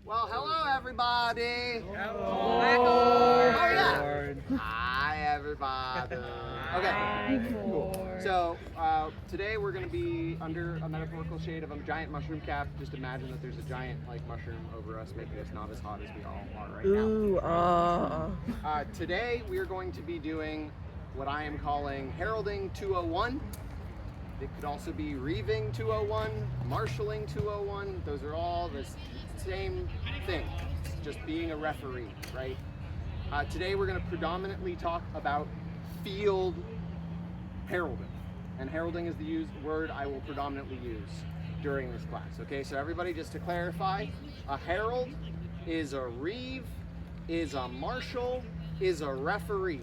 Well, hello everybody. Hello. Oh yeah. Hi everybody. Okay. Cool. So today we're going to be under a metaphorical shade of a giant mushroom cap. Just imagine that there's a giant mushroom over us, making us not as hot as we all are right now. Today we are going to be doing what I am calling Heralding 201. It could also be Reaving 201, Marshalling 201. Those are all the same thing. It's just being a referee, right? Today we're going to predominantly talk about field heralding. And heralding is the word I will predominantly use during this class. Okay, so everybody, just to clarify, a herald is a reeve, is a marshal, is a referee.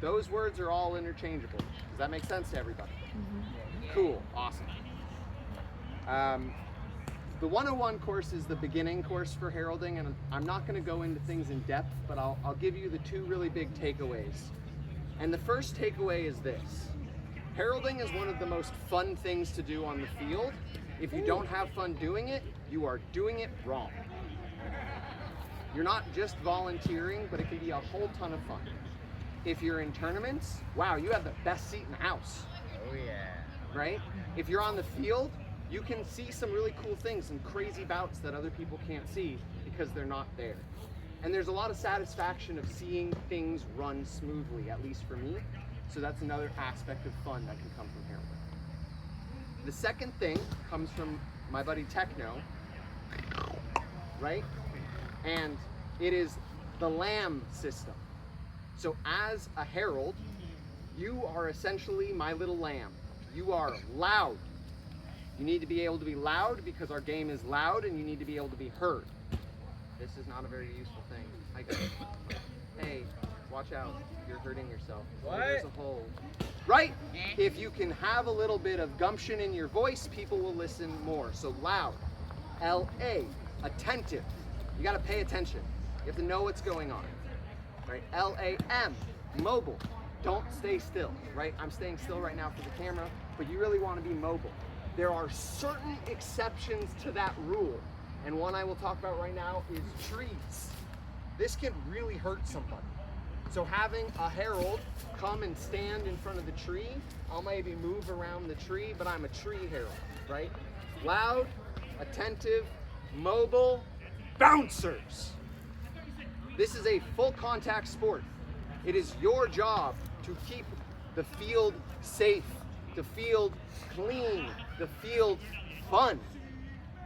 Those words are all interchangeable. Does that make sense to everybody? Cool, awesome. The 101 course is the beginning course for heralding, and I'm not going to go into things in depth, but I'll give you the two really big takeaways. And the first takeaway is this: heralding is one of the most fun things to do on the field. If you don't have fun doing it, you are doing it wrong. You're not just volunteering, but it can be a whole ton of fun. If you're in tournaments, wow, you have the best seat in the house. Oh yeah. Right? If you're on the field, you can see some really cool things, some crazy bouts that other people can't see because they're not there. And there's a lot of satisfaction of seeing things run smoothly, at least for me. So that's another aspect of fun that can come from heralding. The second thing comes from my buddy Techno, right? And it is the lamb system. So as a herald, you are essentially my little lamb. You are loud. You need to be able to be loud because our game is loud, and you need to be able to be heard. This is not a very useful thing. I go, hey, watch out. You're hurting yourself. What? There's a hole. Right? If you can have a little bit of gumption in your voice, people will listen more. So loud. L-A, attentive. You got to pay attention. You have to know what's going on. Right? L-A-M, mobile. Don't stay still, right? I'm staying still right now for the camera, but you really want to be mobile. There are certain exceptions to that rule, and one I will talk about right now is trees. This can really hurt somebody. So having a herald come and stand in front of the tree, I'll maybe move around the tree, but I'm a tree herald, right? Loud, attentive, mobile, bouncers. This is a full contact sport. It is your job to keep the field safe, the field clean, the field fun.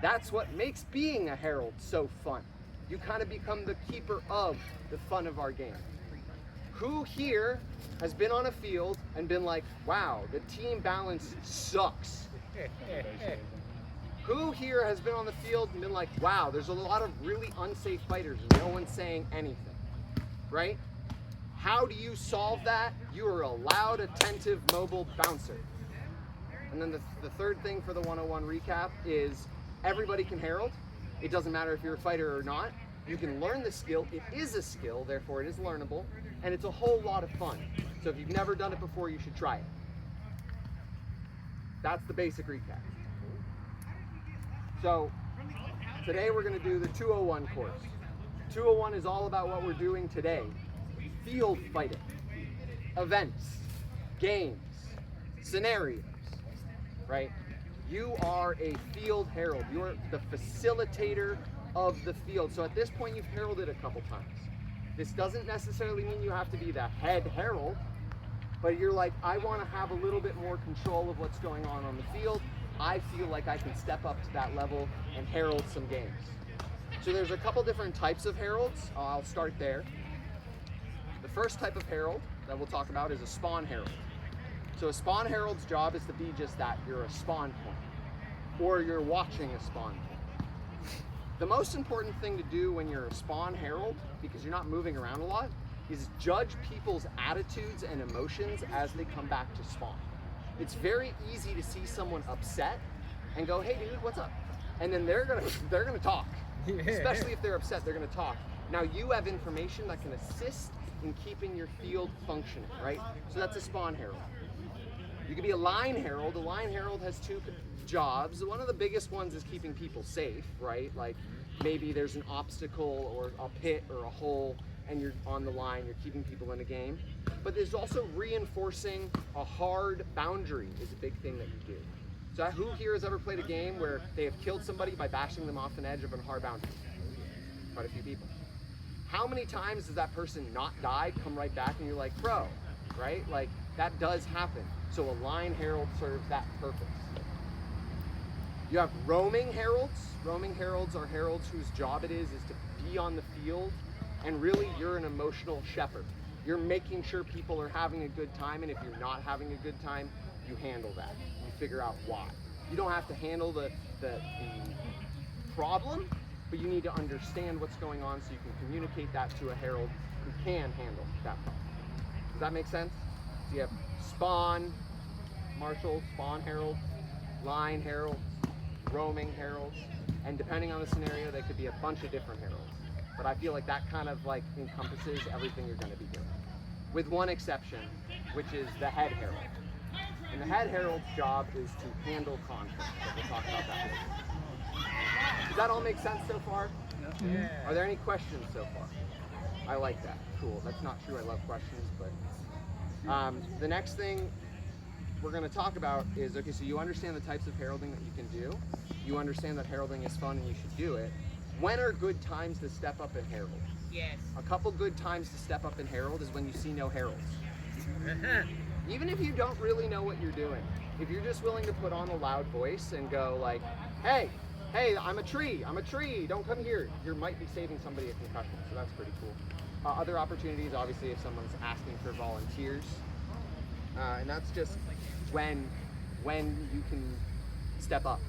That's what makes being a herald so fun. You kind of become the keeper of the fun of our game. Who here has been on a field and been like, wow, the team balance sucks? Who here has been on the field and been like, wow, there's a lot of really unsafe fighters and no one's saying anything, right? How do you solve that? You are a loud, attentive, mobile bouncer. And then the third thing for the 101 recap is everybody can herald. It doesn't matter if you're a fighter or not. You can learn the skill. It is a skill, therefore it is learnable, and it's a whole lot of fun. So if you've never done it before, you should try it. That's the basic recap. So today we're going to do the 201 course. 201 is all about what we're doing today. Field fighting, events, games, scenarios, right? You are a field herald. You're the facilitator of the field. So at this point, you've heralded a couple times. This doesn't necessarily mean you have to be the head herald, but you're like, I want to have a little bit more control of what's going on the field. I feel like I can step up to that level and herald some games. So there's a couple different types of heralds. I'll start there. The first type of herald that we'll talk about is a spawn herald. So a spawn herald's job is to be just that. You're a spawn point, or you're watching a spawn point. The most important thing to do when you're a spawn herald, because you're not moving around a lot, is judge people's attitudes and emotions as they come back to spawn. It's very easy to see someone upset and go, hey dude, what's up? And then they're gonna talk. Yeah. Especially if they're upset, they're gonna talk. Now you have information that can assist in keeping your field functioning, right? So that's a spawn herald. You could be a line herald. A line herald has two jobs. One of the biggest ones is keeping people safe, right? Like maybe there's an obstacle or a pit or a hole and you're on the line, you're keeping people in a game. But there's also reinforcing a hard boundary is a big thing that you do. So who here has ever played a game where they have killed somebody by bashing them off an edge of a hard boundary? Quite a few people. How many times does that person not die, come right back, and you're like, bro, right? Like, that does happen. So a line herald serves that purpose. You have roaming heralds. Roaming heralds are heralds whose job it is to be on the field, and really you're an emotional shepherd. You're making sure people are having a good time, and if you're not having a good time, you handle that. You figure out why. You don't have to handle the problem, but you need to understand what's going on so you can communicate that to a herald who can handle that problem. Does that make sense? So you have spawn marshals, spawn heralds, line heralds, roaming heralds, and depending on the scenario, they could be a bunch of different heralds. But I feel like that kind of like encompasses everything you're going to be doing. With one exception, which is the head herald. And the head herald's job is to handle conflict, but we'll talk about that later. Does that all make sense so far? Yeah. Are there any questions so far? I like that. Cool. That's not true. I love questions, but the next thing we're going to talk about is, okay, so you understand the types of heralding that you can do. You understand that heralding is fun and you should do it. When are good times to step up and herald? Yes. A couple good times to step up and herald is when you see no heralds. Even if you don't really know what you're doing, if you're just willing to put on a loud voice and go like, hey, I'm a tree, don't come here. You might be saving somebody a concussion, so that's pretty cool. Other opportunities, obviously, if someone's asking for volunteers, and that's just when you can step up.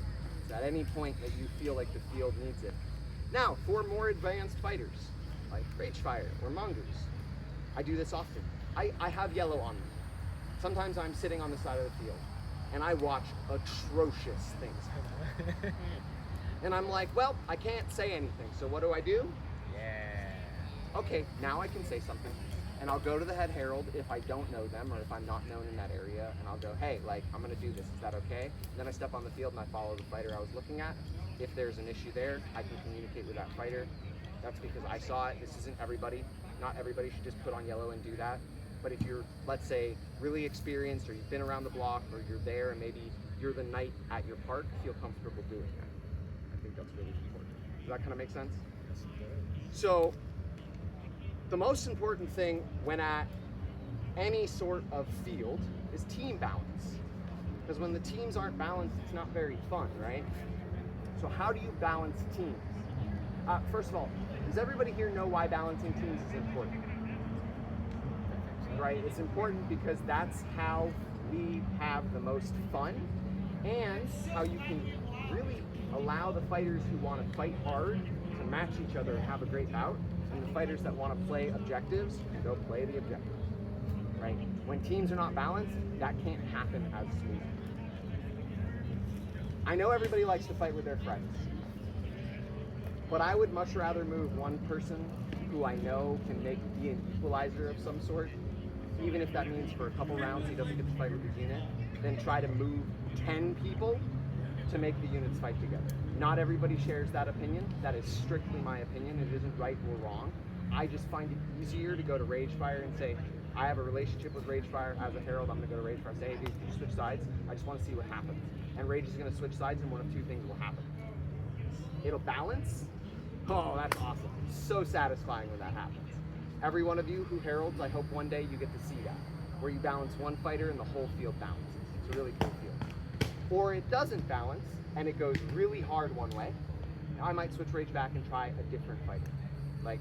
It's at any point that you feel like the field needs it. Now, for more advanced fighters, like Ragefire or Mongoose, I do this often. I have yellow on me. Sometimes I'm sitting on the side of the field and I watch atrocious things. And I'm like, well, I can't say anything, so what do? Yeah. Okay, now I can say something. And I'll go to the head herald if I don't know them or if I'm not known in that area, and I'll go, hey, like, I'm gonna do this, is that okay? And then I step on the field and I follow the fighter I was looking at. If there's an issue there, I can communicate with that fighter. That's because I saw it. This isn't everybody. Not everybody should just put on yellow and do that. But if you're, let's say, really experienced, or you've been around the block, or you're there and maybe you're the knight at your park, feel comfortable doing that. I think that's really important. Does that kind of make sense? So, the most important thing when at any sort of field is team balance. Because when the teams aren't balanced, it's not very fun, right? So how do you balance teams? First of all, does everybody here know why balancing teams is important? Right? It's important because that's how we have the most fun and how you can really allow the fighters who want to fight hard to match each other and have a great bout, and the fighters that want to play objectives go play the objectives. Right? When teams are not balanced, that can't happen as smoothly. I know everybody likes to fight with their friends, but I would much rather move one person who I know can be an equalizer of some sort, even if that means for a couple rounds he doesn't get to fight with his unit, than try to move 10 people to make the units fight together. Not everybody shares that opinion. That is strictly my opinion. It isn't right or wrong. I just find it easier to go to Ragefire and say, I have a relationship with Ragefire as a herald. I'm going to go to Ragefire and say, hey dude, can you switch sides? I just want to see what happens. And Rage is going to switch sides and one of two things will happen. It'll balance. Oh, that's awesome. So satisfying when that happens. Every one of you who heralds, I hope one day you get to see that, where you balance one fighter and the whole field balances. It's a really cool field. Or it doesn't balance and it goes really hard one way. I might switch Rage back and try a different fighter. Like,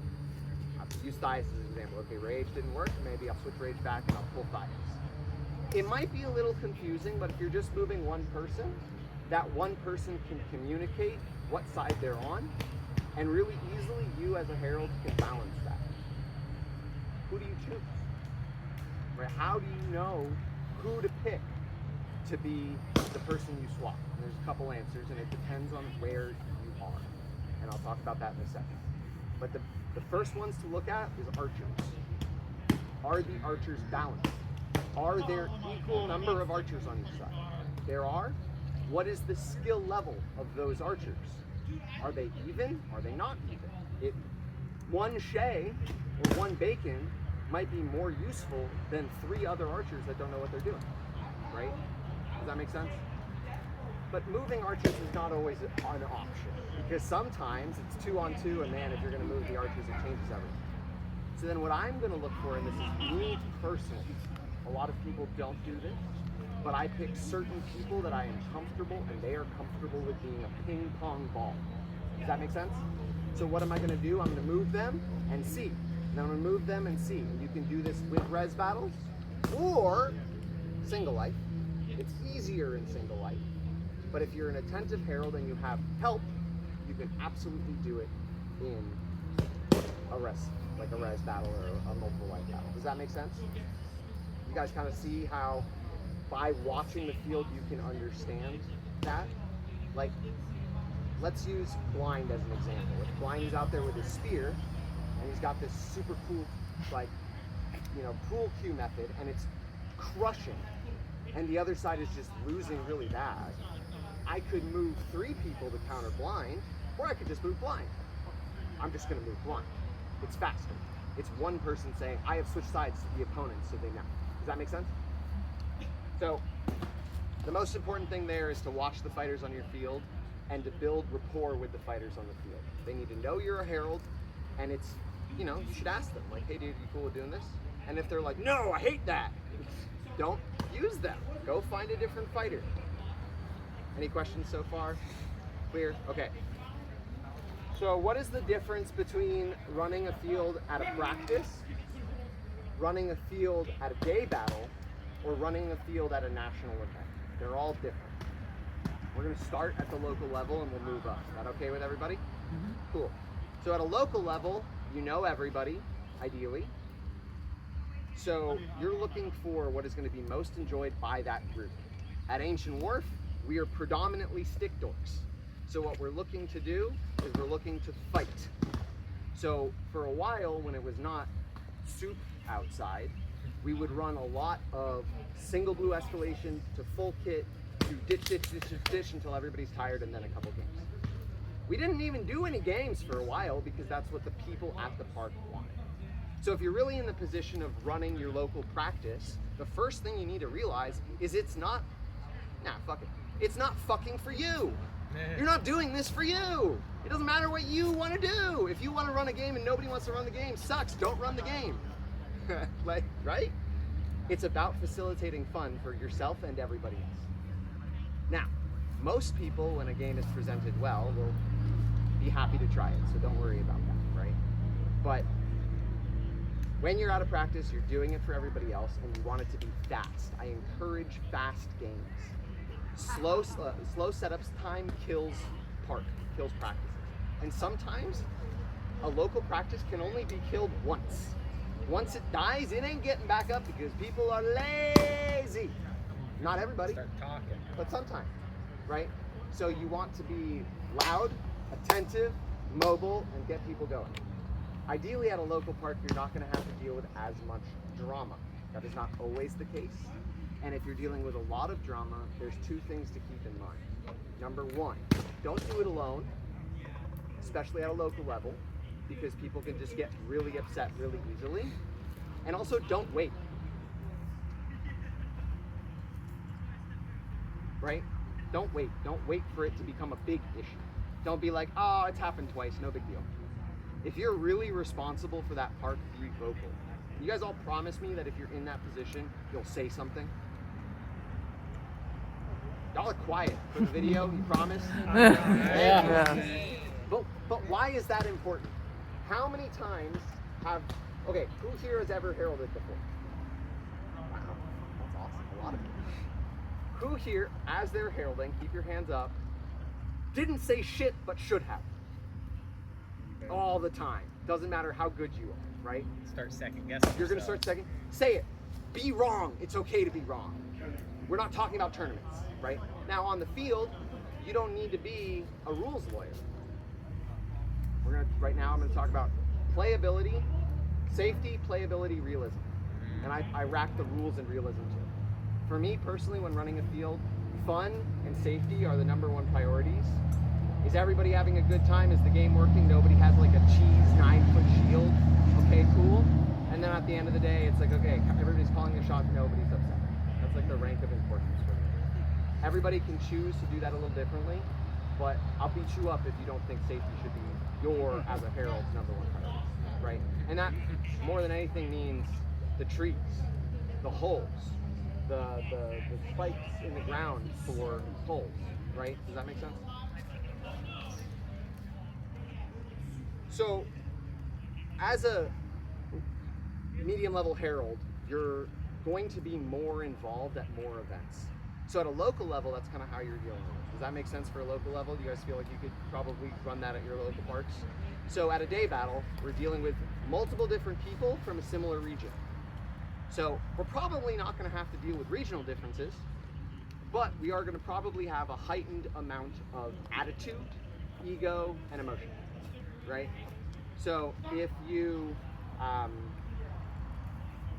I'll use Thias as an example. Okay, Rage didn't work, maybe I'll switch Rage back and I'll pull Thias. It might be a little confusing, but if you're just moving one person, that one person can communicate what side they're on, and really easily you as a herald can balance that. Who do you choose? Right? How do you know who to pick to be the person you swap? And there's a couple answers, and it depends on where you are. And I'll talk about that in a second. But the first ones to look at is archers. Are the archers balanced? Are there equal number of archers on each side? There are. What is the skill level of those archers? Are they even? Are they not even? One Shay or one Bacon might be more useful than 3 other archers that don't know what they're doing, right? Does that make sense? But moving archers is not always an option, because sometimes it's 2-on-2, and man, if you're going to move the archers, it changes everything. So then what I'm going to look for, and this is me personally, a lot of people don't do this, but I pick certain people that I am comfortable, and they are comfortable with being a ping pong ball. Does that make sense? So what am I going to do? I'm going to move them and see. And I'm going to move them and see. And you can do this with res battles or single life. It's easier in single life. But if you're an attentive herald and you have help, you can absolutely do it in a res battle or a multiple life battle. Does that make sense? You guys kind of see how by watching the field you can understand that? Like, let's use Blind as an example. If Blind is out there with his spear and he's got this super cool, like, pool cue method, and it's crushing, and the other side is just losing really bad, I could move 3 people to counter Blind, or I could just move Blind. I'm just going to move Blind. It's faster. It's one person saying, I have switched sides to the opponent, so they know. Does that make sense? So, the most important thing there is to watch the fighters on your field and to build rapport with the fighters on the field. They need to know you're a herald, and it's, you should ask them, like, hey dude, you cool with doing this? And if they're like, no, I hate that, don't use them. Go find a different fighter. Any questions so far? Clear? Okay. So what is the difference between running a field at a practice, running a field at a day battle, or running a field at a national event? They're all different. We're going to start at the local level and we'll move up. Is that okay with everybody? Mm-hmm. Cool. So at a local level, you know everybody, ideally. So you're looking for what is going to be most enjoyed by that group. At Ancient Wharf, we are predominantly stick dorks. So what we're looking to do is we're looking to fight. So for a while, when it was not soup outside, we would run a lot of single blue escalation to full kit to ditch until everybody's tired, and then a couple games. We didn't even do any games for a while because that's what the people at the park wanted. So if you're really in the position of running your local practice, the first thing you need to realize is it's not fucking for you. You're not doing this for you. It doesn't matter what you want to do. If you want to run a game and nobody wants to run the game, sucks. Don't run the game. Like, right? It's about facilitating fun for yourself and everybody else. Now, most people, when a game is presented well, will be happy to try it, so don't worry about that, right? But when you're out of practice, you're doing it for everybody else, and you want it to be fast. I encourage fast games. Slow setups, time kills practices. And sometimes a local practice can only be killed once. Once it dies, it ain't getting back up because people are lazy. Not everybody, Start talking. but sometimes, right? So you want to be loud, attentive, mobile, and get people going. Ideally at a local park, you're not going to have to deal with as much drama. That is not always the case. And if you're dealing with a lot of drama, there's 2 things to keep in mind. Number 1, don't do it alone, especially at a local level, because people can just get really upset really easily. And also, don't wait. Right? Don't wait. Don't wait for it to become a big issue. Don't be like, oh, it's happened twice, no big deal. If you're really responsible for that park, be vocal. You guys all promise me that if you're in that position, you'll say something? Y'all are quiet for the video, you promise? Yeah. But why is that important? How many times who here has ever heralded before? Wow, that's awesome, a lot of people. Who here, as they're heralding, keep your hands up, didn't say shit but should have? All the time. Doesn't matter how good you are, right? Start second guessing. You're going to start second. Say it. Be wrong. It's okay to be wrong. We're not talking about tournaments, right? Now on the field, you don't need to be a rules lawyer. Right now I'm going to talk about playability, safety, playability, realism. And I rack the rules and realism too. For me personally, when running a field, fun and safety are the #1 priorities. Is everybody having a good time? Is the game working? Nobody has like a cheese 9-foot shield. Okay, cool. And then at the end of the day, it's like, okay, everybody's calling the shots, nobody's upset. That's like the rank of importance for me. Everybody can choose to do that a little differently, but I'll beat you up if you don't think safety should be your, as a herald's, #1 priority, right? And that, more than anything, means the trees, the holes, the spikes in the ground for holes, right? Does that make sense? So, as a medium level herald, you're going to be more involved at more events. So at a local level, that's kind of how you're dealing with it. Does that make sense for a local level? Do you guys feel like you could probably run that at your local parks? So at a day battle, we're dealing with multiple different people from a similar region. So we're probably not going to have to deal with regional differences, but we are going to probably have a heightened amount of attitude, ego, and emotion, right? So if you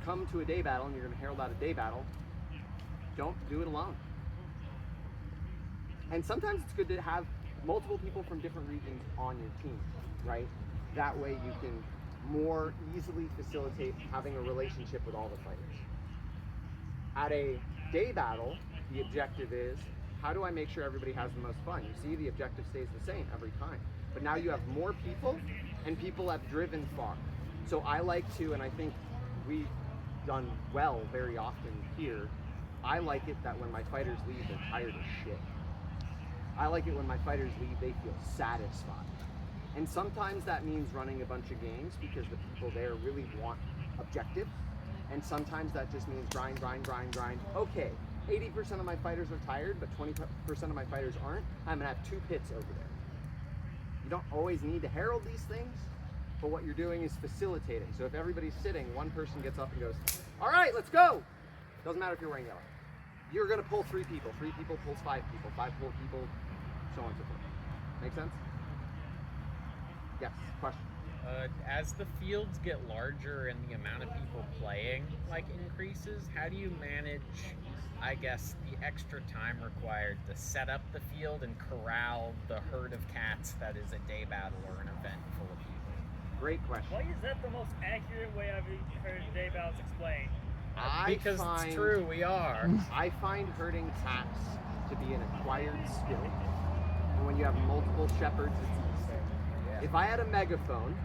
come to a day battle and you're going to herald out a day battle, don't do it alone. And sometimes it's good to have multiple people from different regions on your team, right? That way you can more easily facilitate having a relationship with all the fighters. At a day battle, the objective is, how do I make sure everybody has the most fun? You see, the objective stays the same every time. But now you have more people, and people have driven far. So I like to, and I think we've done well very often here, I like it that when my fighters leave, they're tired as shit. I like it when my fighters leave, they feel satisfied. And sometimes that means running a bunch of games because the people there really want objectives. And sometimes that just means grind, grind, grind, grind. Okay, 80% of my fighters are tired, but 20% of my fighters aren't. I'm gonna have 2 pits over there. You don't always need to herald these things, but what you're doing is facilitating. So if everybody's sitting, one person gets up and goes, all right, let's go. Doesn't matter if you're wearing yellow. You're gonna pull 3 people. 3 people pulls 5 people. 5 pull people, so on and so forth. Make sense? Yes, question. As the fields get larger and the amount of people playing increases, how do you manage, I guess, the extra time required to set up the field and corral the herd of cats that is a day battle or an event full of people? Great question. Why is that the most accurate way I've heard day battles explained? Because it's true, we are. I find herding cats to be an acquired skill. And when you have multiple shepherds, it's easy. Yeah. If I had a megaphone,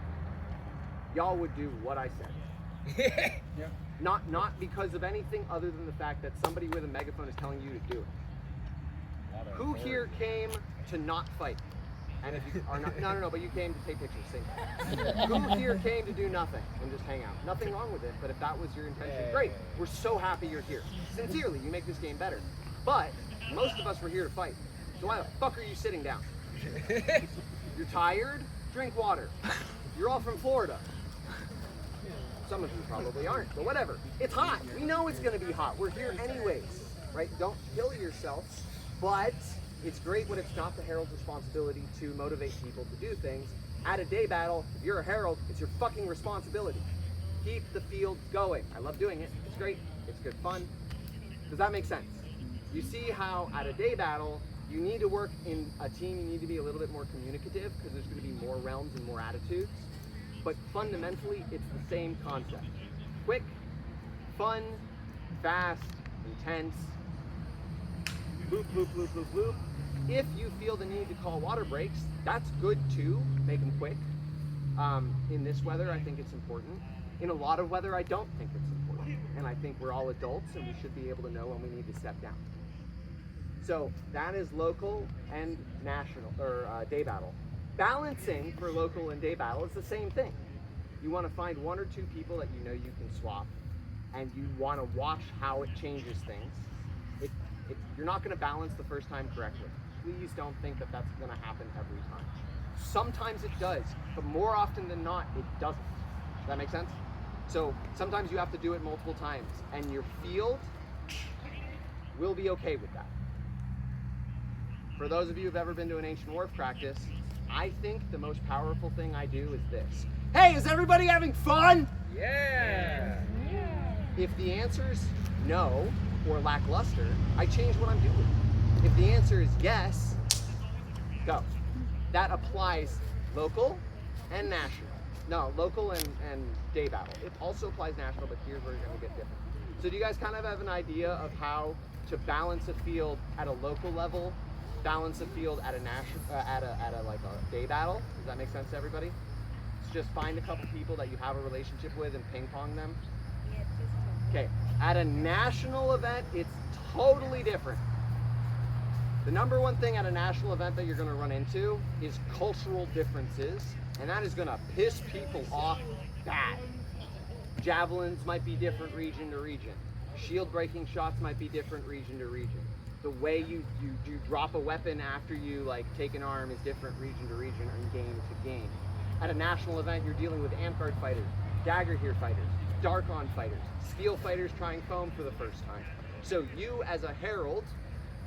y'all would do what I said. Yeah. Not because of anything other than the fact that somebody with a megaphone is telling you to do it. Who here came to not fight? And if you are not, no, but you came to take pictures, same thing. Who here came to do nothing and just hang out? Nothing wrong with it, but if that was your intention, great. We're so happy you're here. Sincerely, you make this game better. But most of us were here to fight. So why the fuck are you sitting down? You're tired? Drink water. You're all from Florida. Some of you probably aren't, but whatever. It's hot. We know it's gonna be hot. We're here anyways, right? Don't kill yourself, but it's great when it's not the herald's responsibility to motivate people to do things. At a day battle, if you're a herald, it's your fucking responsibility. Keep the field going. I love doing it. It's great. It's good fun. Does that make sense? You see how at a day battle, you need to work in a team, you need to be a little bit more communicative because there's going to be more realms and more attitudes. But fundamentally, it's the same concept. Quick, fun, fast, intense. Bloop, bloop, bloop, bloop, bloop. If you feel the need to call water breaks, that's good too. Make them quick. In this weather, I think it's important. In a lot of weather, I don't think it's important. And I think we're all adults and we should be able to know when we need to step down. So that is local and national, or day battle. Balancing for local and day battle is the same thing. You want to find 1 or 2 people that you know you can swap, and you want to watch how it changes things. You're not going to balance the first time correctly. Please don't think that that's going to happen every time. Sometimes it does, but more often than not, it doesn't. Does that make sense? So sometimes you have to do it multiple times, and your field will be okay with that. For those of you who've ever been to an Ancient Wharf practice, I think the most powerful thing I do is this. Hey, is everybody having fun? Yeah. If the answer is no or lackluster, I change what I'm doing. If the answer is yes, go. that applies local and national. No, local and Daybattle. It also applies national, but here's where you're going to get different. So do you guys kind of have an idea of how to balance a field at a local level, balance a field at a national, at a like a Daybattle? Does that make sense to everybody? It's just find a couple people that you have a relationship with and ping pong them. Okay, at a national event, it's totally different. The number one thing at a national event that you're going to run into is cultural differences, and that is going to piss people off bad. Javelins might be different region to region. Shield breaking shots might be different region to region. The way you drop a weapon after you like take an arm is different region to region and game to game. At a national event, you're dealing with amp guard fighters, dagger here fighters, dark on fighters, steel fighters trying foam for the first time. So you as a herald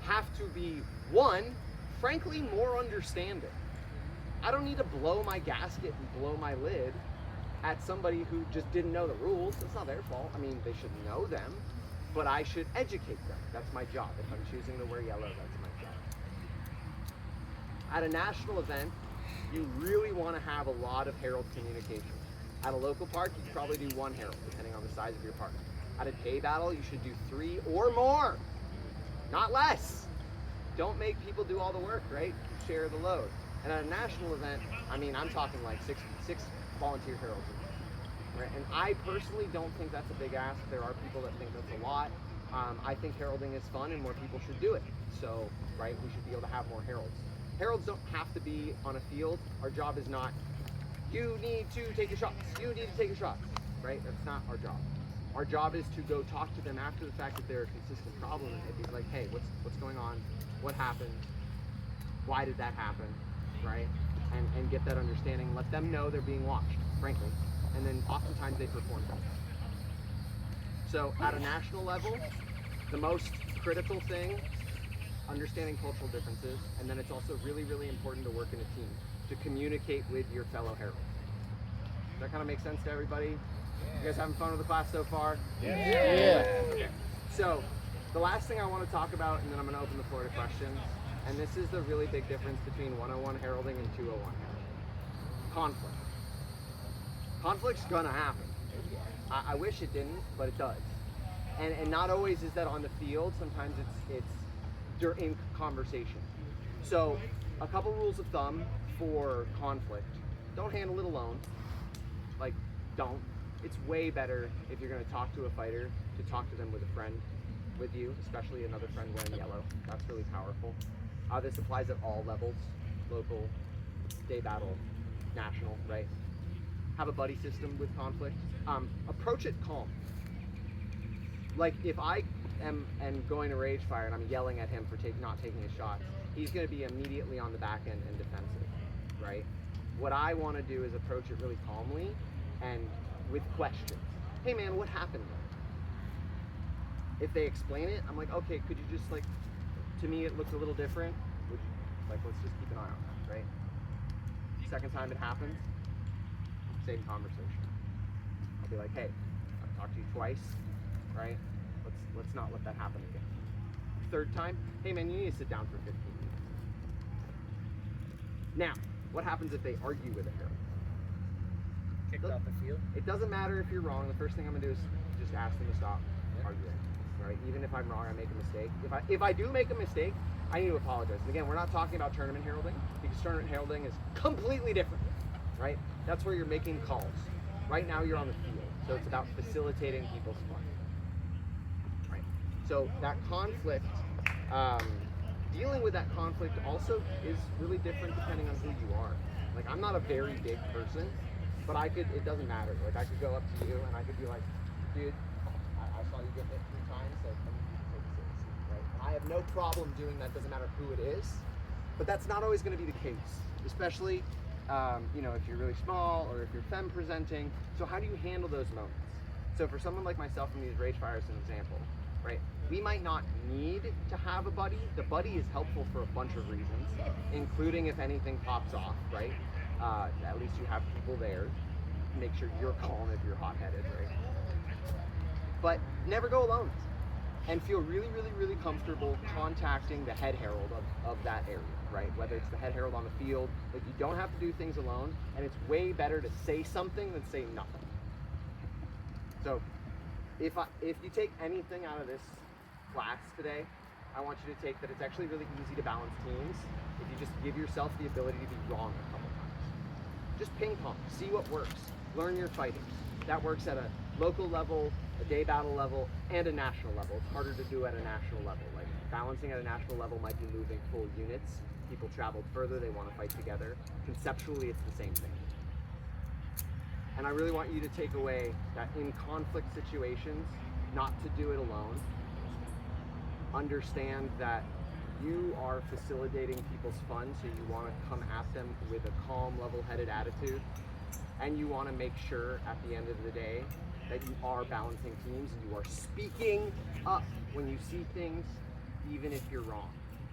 have to be, one, frankly more understanding. I don't need to blow my gasket and blow my lid at somebody who just didn't know the rules. It's not their fault. I mean, they should know them, but I should educate them. That's my job. If I'm choosing to wear yellow, that's my job. At a national event, you really want to have a lot of herald communication. At a local park, you could probably do one herald, depending on the size of your park. At a Daybattle, you should do 3 or more, not less. Don't make people do all the work, right? Share the load. And at a national event, I mean, I'm talking like six volunteer heralds, right? And I personally don't think that's a big ask. There are people that think that's a lot. I think heralding is fun and more people should do it. So, right, we should be able to have more heralds. Heralds don't have to be on a field. Our job is not, you need to take your shots, you need to take your shots, right? That's not our job. Our job is to go talk to them after the fact if they're a consistent problem and be like, hey, what's going on? What happened? Why did that happen? Right? And get that understanding, let them know they're being watched, frankly. And then oftentimes they perform better. So at a national level, the most critical thing, understanding cultural differences, and then it's also really, really important to work in a team, to communicate with your fellow heralds. Does that kind of make sense to everybody? You guys having fun with the class so far? Yeah. Okay. So the last thing I want to talk about, and then I'm going to open the floor to questions, and this is the really big difference between 101 heralding and 201 heralding. Conflict. Conflict's gonna happen. I wish it didn't, but it does. And not always is that on the field. Sometimes it's during conversation. So a couple rules of thumb for conflict. Don't handle it alone. Like, don't. It's way better if you're gonna talk to a fighter to talk to them with a friend with you, especially another friend wearing yellow. That's really powerful. This applies at all levels, local, Daybattle, national, right? Have a buddy system with conflict. Approach it calm. Like if I am going to rage fire and I'm yelling at him for not taking his shots, he's gonna be immediately on the back end and defensive, right? What I wanna do is approach it really calmly and with questions. Hey man, what happened there? If they explain it, I'm like, okay, could you just like, to me it looks a little different. Like, let's just keep an eye on that, right? Second time it happens, same conversation. I'll be like, hey, I've talked to you twice, right? Let's not let that happen again. Third time, hey man, you need to sit down for 15 minutes. Now, what happens if they argue with a herald? Kicked off the field. It doesn't matter if you're wrong. The first thing I'm gonna do is just ask them to stop arguing. Right? Even if I'm wrong, I make a mistake. If I do make a mistake, I need to apologize. And again, we're not talking about tournament heralding because tournament heralding is completely different, right? That's where you're making calls. Right now, you're on the field, so it's about facilitating people's fun, right? So that conflict, dealing with that conflict also is really different depending on who you are. Like I'm not a very big person, but it doesn't matter. Like I could go up to you and I could be like, dude, I saw you get hit 3 times, so I need you to take it seriously, right? And I have no problem doing that, doesn't matter who it is, but that's not always going to be the case, especially, if you're really small or if you're femme presenting. So how do you handle those moments? So for someone like myself in these rage fires, an example, right? We might not need to have a buddy. The buddy is helpful for a bunch of reasons, including if anything pops off, right? At least you have people there. Make sure you're calm if you're hot-headed, right? But never go alone. and feel really, really, really comfortable contacting the head herald of that area, right? Whether it's the head herald on the field, like you don't have to do things alone, and it's way better to say something than say nothing. So if you take anything out of this class today, I want you to take that it's actually really easy to balance teams if you just give yourself the ability to be wrong a couple times. Just ping pong, see what works, learn your fighters. That works at a local level, a day battle level, and a national level. It's harder to do at a national level. Like balancing at a national level might be moving full units. People traveled further, they want to fight together. Conceptually, it's the same thing. And I really want you to take away that in conflict situations, not to do it alone. Understand that you are facilitating people's fun, so you want to come at them with a calm, level-headed attitude. And you want to make sure at the end of the day that you are balancing teams and you are speaking up when you see things, even if you're wrong.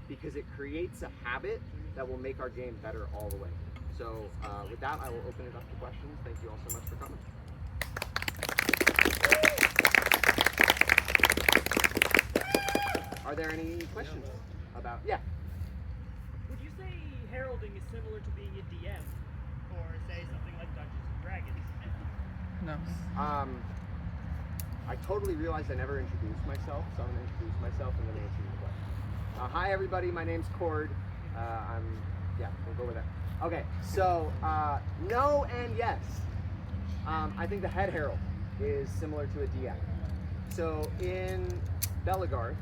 Because it creates a habit that will make our game better all the way. So with that, I will open it up to questions. Thank you all so much for coming. Are there any questions about, yeah? Would you say heralding is similar to being a DM? Or say something like Dungeons and Dragons? No. I totally realized I never introduced myself, so I'm going to introduce myself and then answer your question. Hi everybody, my name's Cord. We'll go with that. Okay, so no and yes. I think the head herald is similar to a DM. So in Belagarth,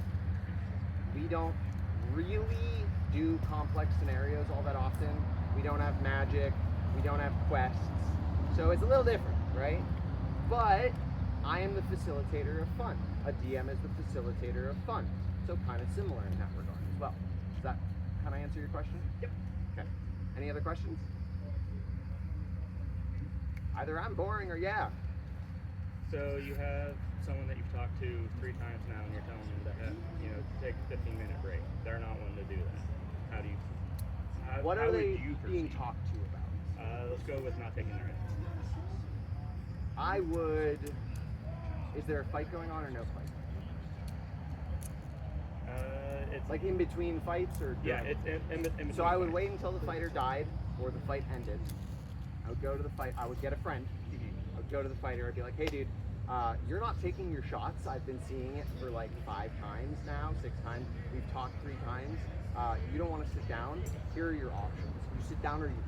we don't really do complex scenarios all that often. We don't have magic, we don't have quests. So it's a little different, right? But I am the facilitator of fun. A DM is the facilitator of fun. So kind of similar in that regard as well. Does that kind of answer your question? Yep. Okay. Any other questions? Either I'm boring or yeah. So you have someone that you've talked to 3 times now, and you're telling them to take a 15-minute break. They're not one to do that. How do you? What are they being proceed? talked to about? Let's go with not taking their hits. I would. Is there a fight going on or no fight? It's Like in between fights or? yeah, during? it's in between. So I would wait until the fighter died or the fight ended. I would go to the fight. I would get a friend. I would go to the fighter. I'd be like, hey, dude, you're not taking your shots. I've been seeing it for like 5 times now, 6 times. We've talked 3 times. You don't want to sit down. Here are your options. You sit down or you leave.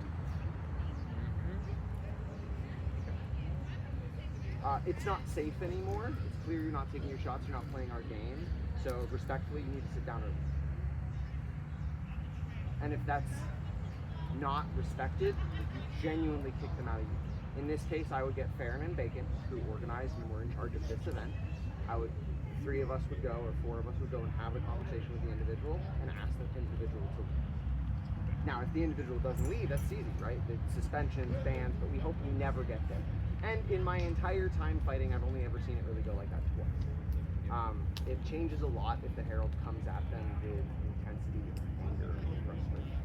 It's not safe anymore. It's clear you're not taking your shots. You're not playing our game. So respectfully, you need to sit down or leave. And if that's not respected, you genuinely kick them out of you. In this case, I would get Farron and Bacon, who organized and were in charge of this event. 3 of us would go, or 4 of us would go and have a conversation with the individual and ask the individual to leave. Now, if the individual doesn't leave, that's easy, right? The suspensions, bans, but we hope we never get there. And in my entire time fighting, I've only ever seen it really go like that twice. It changes a lot if the herald comes at them with intensity, anger, and frustration.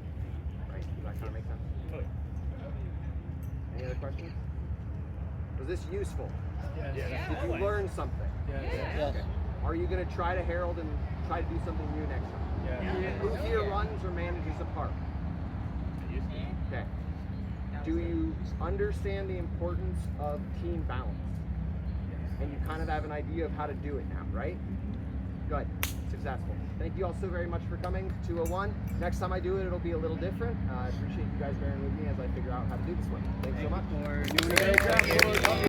Right? Does that kind of make sense? Oh, yeah. Any other questions? Was this useful? Yeah. Did you learn something? Yes. Okay. Are you going to try to herald and try to do something new next time? Who here runs or manages a park? Okay. Do you understand the importance of team balance? And you kind of have an idea of how to do it now, right? Good. Successful. Thank you all so very much for coming to 201. Next time I do it, it'll be a little different. I appreciate you guys bearing with me as I figure out how to do this one. Thanks so much. Doing a great job.